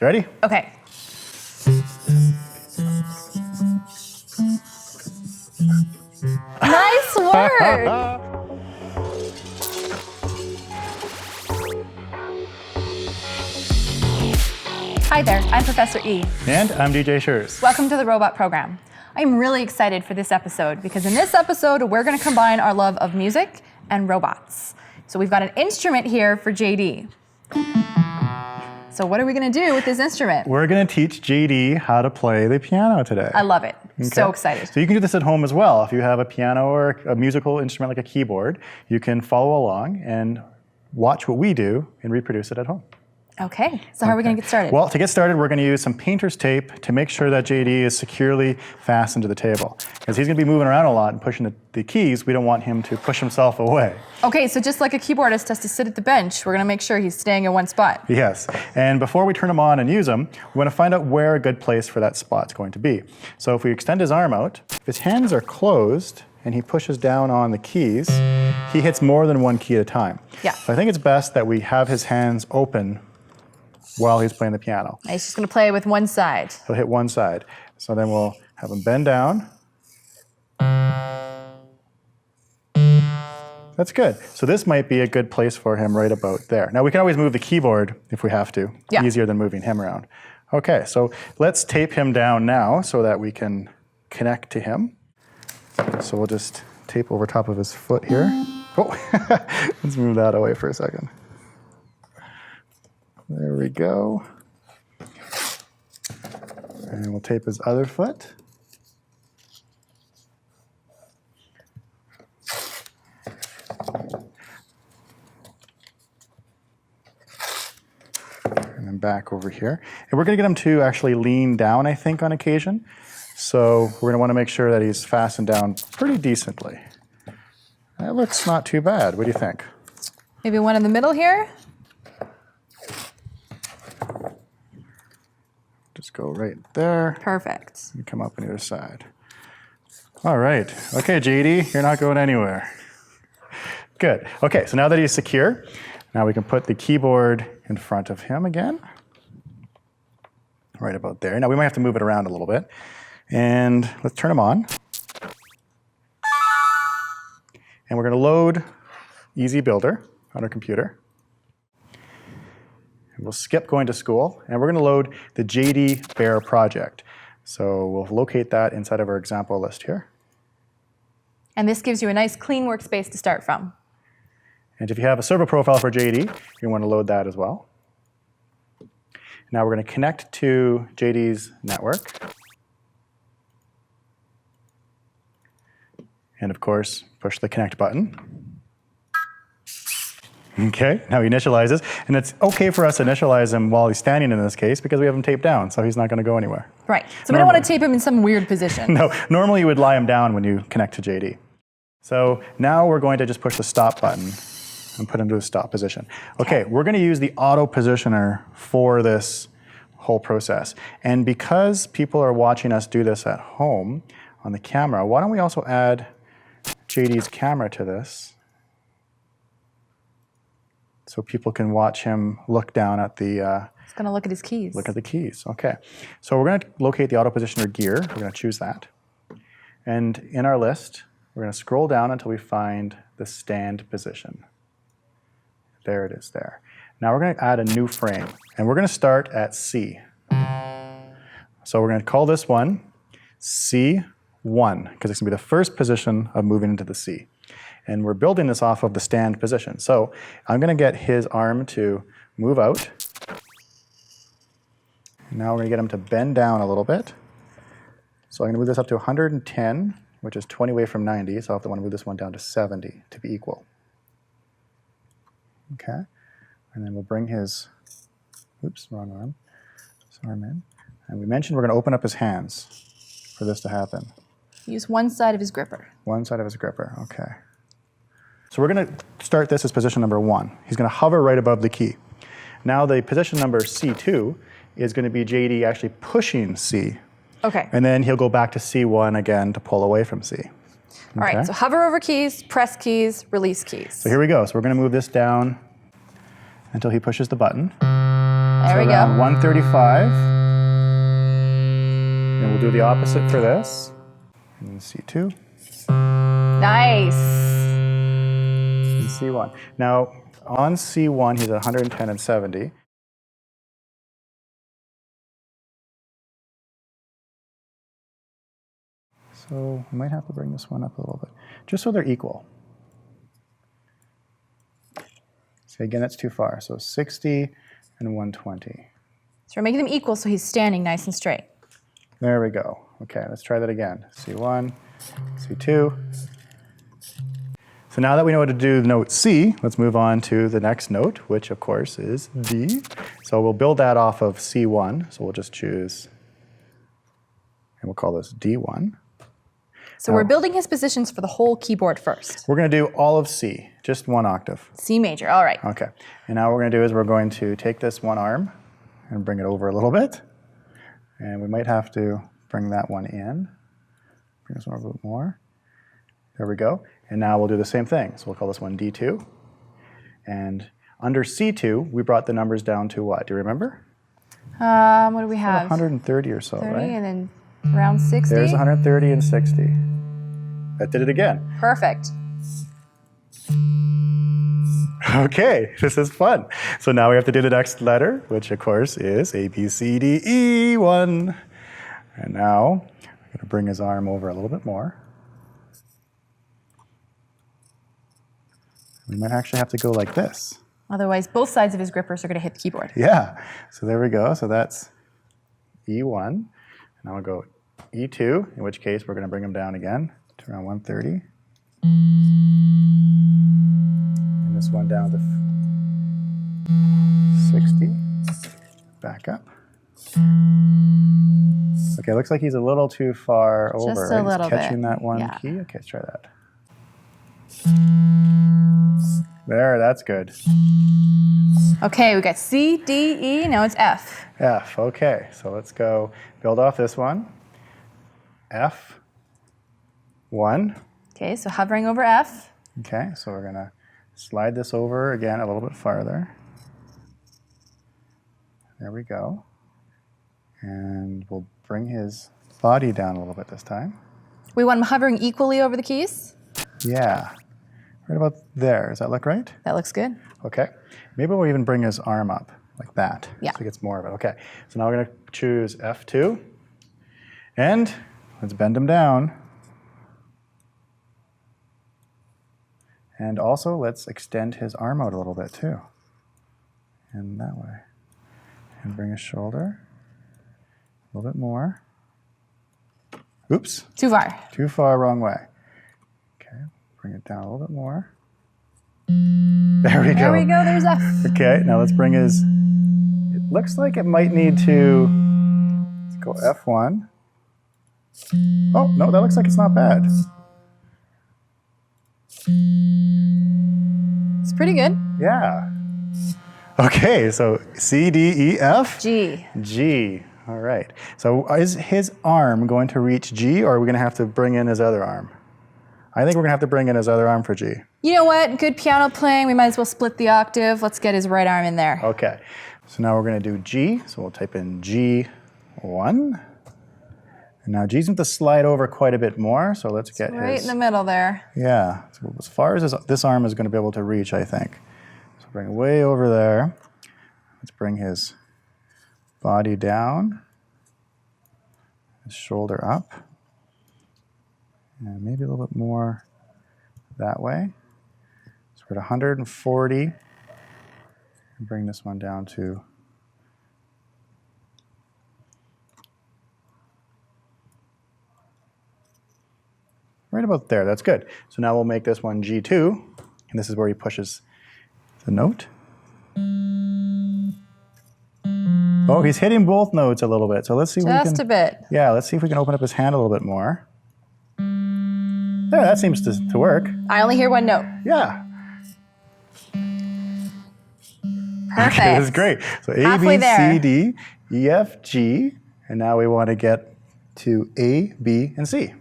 Ready? Okay. Nice work! Hi there, I'm Professor E. And I'm DJ Schurz. Welcome to the Robot Program. I'm really excited for this episode because in this episode, we're going to combine our love of music and robots. So we've got an instrument here for JD. So what are we going to do with this instrument? We're going to teach JD how to play the piano today. I love it. Okay. So excited. So you can do this at home as well. If you have a piano or a musical instrument like a keyboard, you can follow along and watch what we do and reproduce it at home. Okay, so how are we going to get started? Well, to get started, we're going to use some painter's tape to make sure that JD is securely fastened to the table. Because he's going to be moving around a lot and pushing the keys, we don't want him to push himself away. Okay, so just like a keyboardist has to sit at the bench, we're going to make sure he's staying in one spot. Yes, and before we turn him on and use him, we want to find out where a good place for that spot's going to be. So if we extend his arm out, if his hands are closed and he pushes down on the keys, he hits more than one key at a time. Yeah. So I think it's best that we have his hands open while he's playing the piano. He's just going to play with one side. He'll hit one side. So then we'll have him bend down. That's good. So this might be a good place for him right about there. Now we can always move the keyboard if we have to. Yeah. Easier than moving him around. Okay, so let's tape him down now so that we can connect to him. So we'll just tape over top of his foot here. Oh, let's move that away for a second. There we go. And we'll tape his other foot. And then back over here. And we're going to get him to actually lean down, I think, on occasion. So we're going to want to make sure that he's fastened down pretty decently. That looks not too bad. What do you think? Maybe one in the middle here? Just go right there. Perfect. And come up on either side. All right. Okay, JD, you're not going anywhere. Good. Okay, so now that he's secure, now we can put the keyboard in front of him again. Right about there. Now we might have to move it around a little bit. And let's turn him on. And we're going to load Easy Builder on our computer. We'll skip going to school, and we're going to load the JD Bear project. So we'll locate that inside of our example list here. And this gives you a nice clean workspace to start from. And if you have a server profile for JD, you want to load that as well. Now we're going to connect to JD's network. And of course, push the connect button. Okay, now he initializes, and it's okay for us to initialize him while he's standing in this case because we have him taped down, so he's not going to go anywhere. Right, so we don't want to tape him in some weird position. No, normally you would lie him down when you connect to JD. So now we're going to just push the stop button and put him to a stop position. Okay, we're going to use the auto positioner for this whole process. And because people are watching us do this at home on the camera, why don't we also add JD's camera to this? So people can watch him look down at the... He's going to look at his keys. Look at the keys, okay. So we're going to locate the auto positioner gear. We're going to choose that. And in our list, we're going to scroll down until we find the stand position. There it is there. Now we're going to add a new frame. And we're going to start at C. So we're going to call this one C1, because it's going to be the first position of moving into the C. And we're building this off of the stand position. So I'm going to get his arm to move out. Now we're going to get him to bend down a little bit. So I'm going to move this up to 110, which is 20 away from 90. So I'll have to want to move this one down to 70 to be equal. Okay. And then we'll bring his, oops, wrong arm. This arm in. And we mentioned we're going to open up his hands for this to happen. Use one side of his gripper. One side of his gripper, okay. So we're going to start this as position number 1. He's going to hover right above the key. Now the position number C2 is going to be JD actually pushing C. Okay. And then he'll go back to C1 again to pull away from C. Okay. All right, so hover over keys, press keys, release keys. So here we go. So we're going to move this down until he pushes the button. There we around go. 135. And we'll do the opposite for this. And C2. Nice. And C1. Now, on C1, he's at 110 and 70. So we might have to bring this one up a little bit, just so they're equal. So again, that's too far. So 60 and 120. So we're making them equal so he's standing nice and straight. There we go. Okay, let's try that again. C1, C2. So now that we know how to do the note C, let's move on to the next note, which of course is D. So we'll build that off of C1. So we'll just choose, and we'll call this D1. So we're building his positions for the whole keyboard first. We're going to do all of C, just one octave. C major, all right. Okay, and now what we're going to do is we're going to take this one arm and bring it over a little bit. And we might have to bring that one in. Bring this one over a bit more. There we go. And now we'll do the same thing. So we'll call this one D2. And under C2, we brought the numbers down to what? Do you remember? What do we have? 130 or so, 30 right? and then around 60. There's 130 and 60. That did it again. Perfect. Okay, this is fun. So now we have to do the next letter, which of course is A, B, C, D, E, 1. And now I'm going to bring his arm over a little bit more. We might actually have to go like this. Otherwise, both sides of his grippers are going to hit the keyboard. Yeah, so there we go. So that's E1. Now we'll go E2, in which case we're going to bring him down again to around 130. And this one down to 60. Back up. Okay, looks like he's a little too far over. Just a little He's catching bit. that one Yeah. key. Okay, let's try that. There, that's good. Okay, we got C, D, E, now it's F. F, okay. So let's go build off this one. F, 1. Okay, so hovering over F. Okay, so we're gonna slide this over again a little bit farther. There we go. And we'll bring his body down a little bit this time. We want him hovering equally over the keys. Yeah, right about there. Does that look right? That looks good. Okay. Maybe we'll even bring his arm up like that. Yeah. So he gets more of it. Okay. So now we're gonna choose F2. And let's bend him down. And also let's extend his arm out a little bit too. And that way. And bring his shoulder a little bit more. Oops. Too far. Too far, wrong way. Okay, bring it down a little bit more. There we go. There we go, there's F. Okay, now let's bring his, it looks like it might need to, let's go F1. Oh, no, that looks like it's not bad. It's pretty good. Yeah. Okay, so C, D, E, F. G. G. All right. So is his arm going to reach G, or are we going to have to bring in his other arm? I think we're going to have to bring in his other arm for G. You know what? Good piano playing. We might as well split the octave. Let's get his right arm in there. Okay. So now we're going to do G. So we'll type in G1. And now G's going to slide over quite a bit more. So let's get Right his... in the middle there. Yeah. So as far as this arm is going to be able to reach, I think. So bring it way over there. Let's bring his body down. His shoulder up. And maybe a little bit more that way. So we're at 140. And bring this one down to right about there. That's good. So now we'll make this one G2, and this is where he pushes the note. Oh, he's hitting both notes a little bit. So let's see if we can... Just a bit. Yeah, let's see if we can open up his hand a little bit more. There, that seems to work. I only hear one note. Yeah. Perfect. Okay, this is great. So A, Halfway B, there. C, D, E, F, G, and now we want to get to A, B, and C.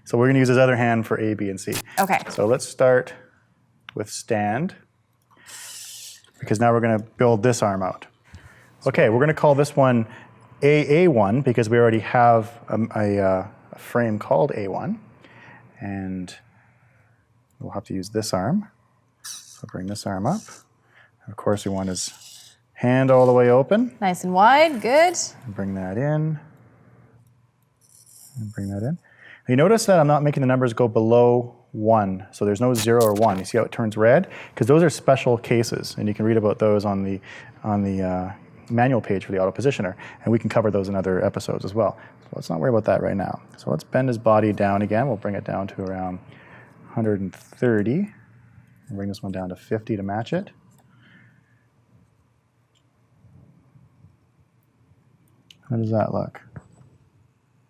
So we're going to use his other hand for A, B, and C. Okay. So let's start with stand, because now we're going to build this arm out. Okay, we're going to call this one AA1 because we already have a frame called A1. And we'll have to use this arm. So bring this arm up. And of course, we want his hand all the way open. Nice and wide, good. And bring that in. And bring that in. You notice that I'm not making the numbers go below 1, so there's no 0 or 1. You see how it turns red? Because those are special cases, and you can read about those on the manual page for the auto positioner, and we can cover those in other episodes as well. So let's not worry about that right now. So let's bend his body down again. We'll bring it down to around 130, and bring this one down to 50 to match it. How does that look?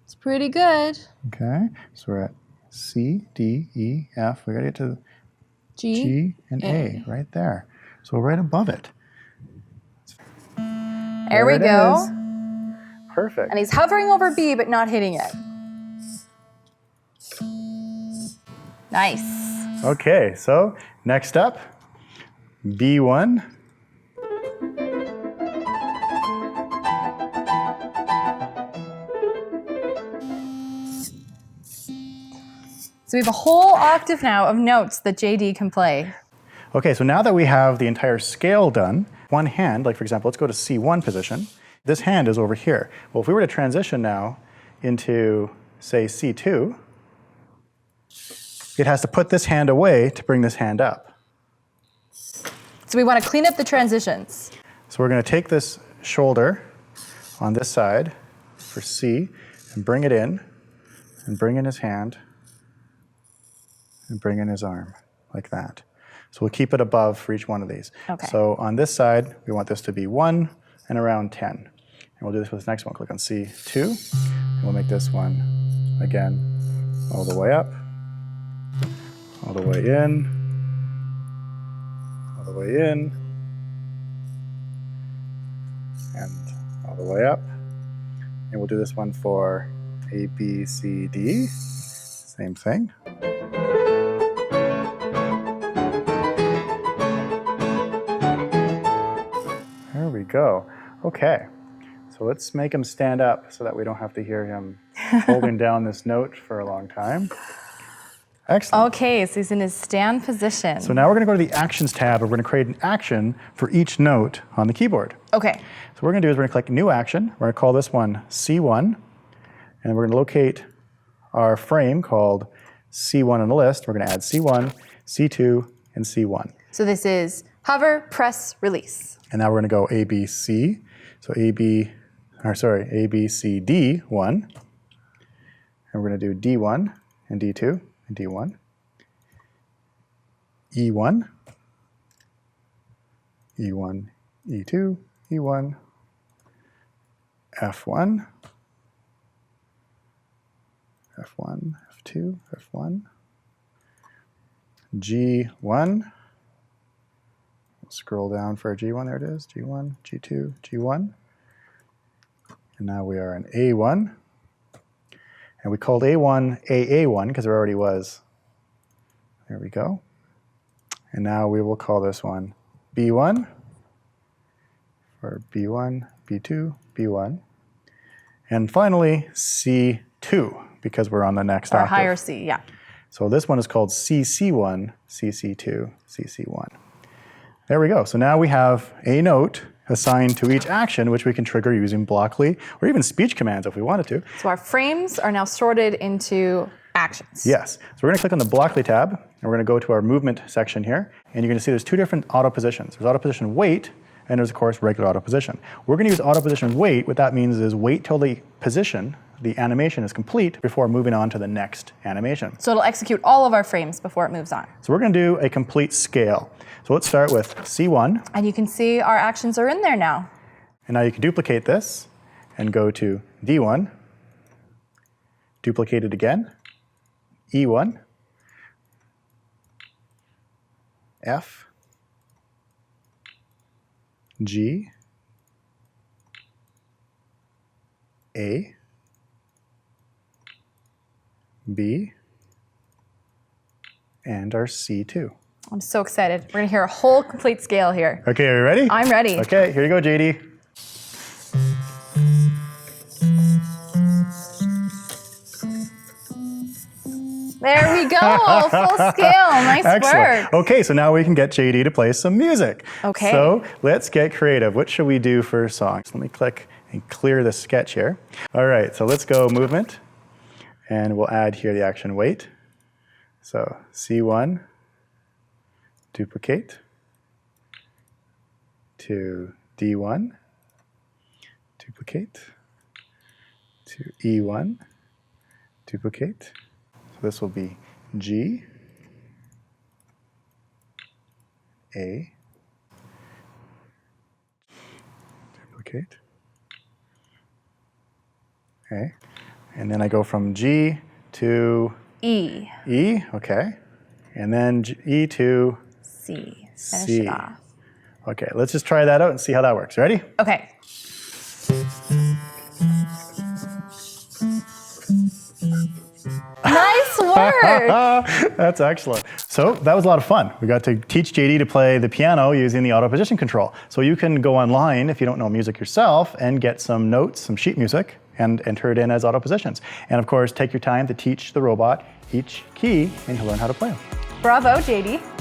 It's pretty good. Okay, so we're at C, D, E, F. We got to get to G and A right there. So right above it. There we go. Is. Perfect. And he's hovering over B, but not hitting it. Nice. Okay, so next up, B1. So we have a whole octave now of notes that JD can play. Okay, so now that we have the entire scale done, one hand, like for example, let's go to C1 position. This hand is over here. Well, if we were to transition now into, say, C2, it has to put this hand away to bring this hand up. So we want to clean up the transitions. So we're going to take this shoulder on this side for C and bring it in, and bring in his hand, and bring in his arm, like that. So we'll keep it above for each one of these. Okay. So on this side, we want this to be 1 and around 10. And we'll do this with this next one. Click on C2, and we'll make this one, again, all the way up, all the way in, all the way in, and all the way up. And we'll do this one for A, B, C, D. Same thing. There we go. Okay, so let's make him stand up so that we don't have to hear him holding down this note for a long time. Excellent. Okay, so he's in his stand position. So now we're going to go to the Actions tab, and we're going to create an action for each note on the keyboard. Okay. So what we're going to do is we're going to click New Action. We're going to call this one C1, and we're going to locate our frame called C1 on the list. We're going to add C1, C2, and C1. So this is hover, press, release. And now we're going to go A, B, C. So A, B, C, D1. And we're going to do D1 and D2 and D1. E1, E1, E2, E1, F1, F1, F2, F1, G1. Scroll down for a G1, there it is, G1, G2, G1. And now we are in A1. And we called A1 AA1 because there already was. There we go. And now we will call this one B1 for B1, B2, B1. And finally, C2 because we're on the next octave. Or higher C, yeah. So this one is called CC1, CC2, CC1. There we go. So now we have a note assigned to each action, which we can trigger using Blockly or even speech commands if we wanted to. So our frames are now sorted into actions. Yes. So we're going to click on the Blockly tab, and we're going to go to our movement section here. And you're going to see there's two different auto positions. There's auto position wait, and there's, of course, regular auto position. We're going to use auto position wait. What that means is wait till the position, the animation is complete before moving on to the next animation. So it'll execute all of our frames before it moves on. So we're going to do a complete scale. So let's start with C1. And you can see our actions are in there now. And now you can duplicate this and go to D1, duplicate it again, E1, F, G, A, B, and our C2. I'm so excited. We're going to hear a whole complete scale here. Okay, are you ready? I'm ready. Okay, here you go, JD. we go. Full scale. Nice Excellent. work. Okay, so now we can get JD to play some music. Okay. So let's get creative. What should we do for songs? Let me click and clear the sketch here. All right, so let's go movement. And we'll add here the action wait. So C1, duplicate, to D1, duplicate, to E1, duplicate. So this will be G, A, duplicate, A. And then I go from G to E. E, okay. And then E to C. Finish C. it off. Okay, let's just try that out and see how that works. Ready? Okay. Nice work. That's excellent. So that was a lot of fun. We got to teach JD to play the piano using the auto position control. So you can go online if you don't know music yourself and get some notes, some sheet music, and enter it in as auto positions. And of course, take your time to teach the robot each key and you'll learn how to play them. Bravo, JD.